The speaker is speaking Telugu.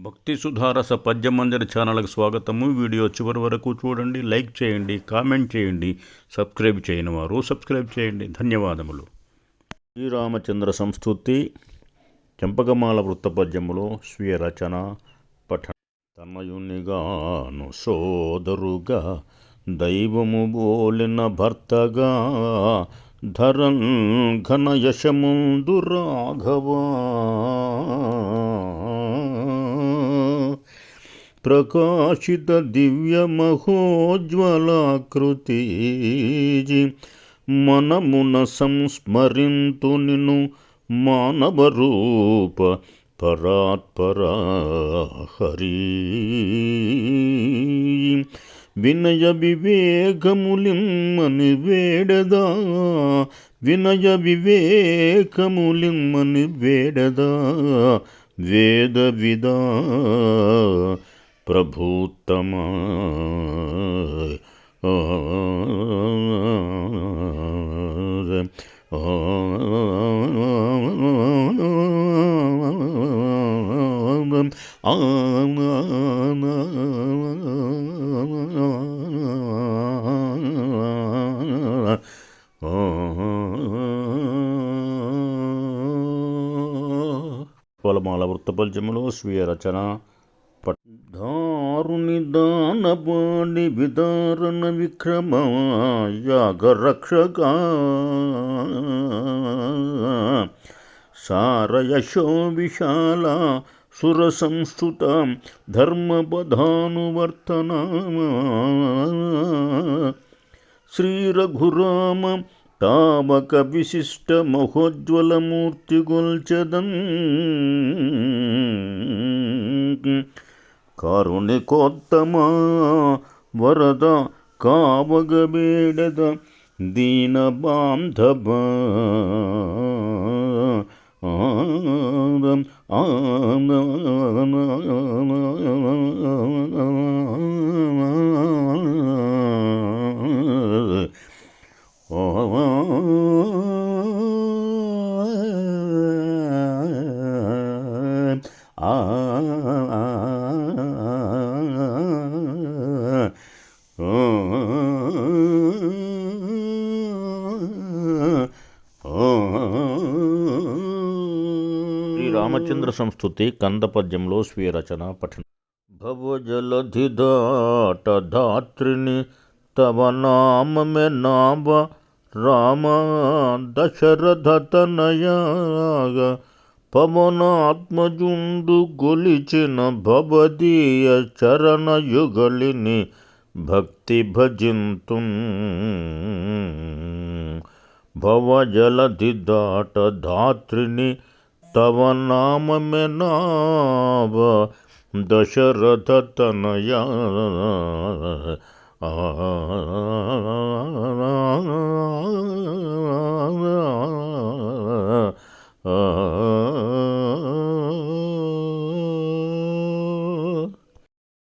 భక్తి సుధారస పద్యమంజరి ఛానల్కి స్వాగతము. వీడియో చివరి వరకు చూడండి, లైక్ చేయండి, కామెంట్ చేయండి. సబ్స్క్రైబ్ చేయని వారు సబ్స్క్రైబ్ చేయండి. ధన్యవాదములు. శ్రీరామచంద్ర సంస్తుతి చెంపకమాల వృత్తపద్యములో స్వీయ రచన పఠన. తనయునిగాను సోదరుగా దైవము బోలిన భర్తగా ధరన్ ఘన యశముందు రాఘవా ప్రకాశిత దివ్య మహోజ్వలాకృతి మనమున సంస్మరింతు నిను మానవ రూప పరాత్పరా హరి. వినయ వివేకములిమ్మని వేడదా, వినయ వివేకములిమ్మని వేడదా, వేద విదా ప్రభుత్తమా పొలమాల వృత్తపద్యములో స్వీయ రచన. దారుని దానపాణి విదారణ విక్రమ యాగరక్షక సారయశో విశాల సుర సంస్థుత ధర్మపధానువర్తన శ్రీ రఘురామ తావక విశిష్ట మహోజ్వలమూర్తి గొల్చెదన్ కారుణికోత్తమా వరద కావగబేడద దీన బాంధవ శ్రీరామచంద్ర సంస్తుతి కందపద్యంలో స్వీయ రచన పఠన. భవజలధిదాట ధాత్రిని తవ నామమే నామ రామ దశరథ తనయాగ పవనాత్మజుండు గొలిచిన భవదీయ చరణ యుగలిని భక్తి భజింతు. భవజలధిదాట ధాత్రిని తవ నామమే నామ దశరథ తనయా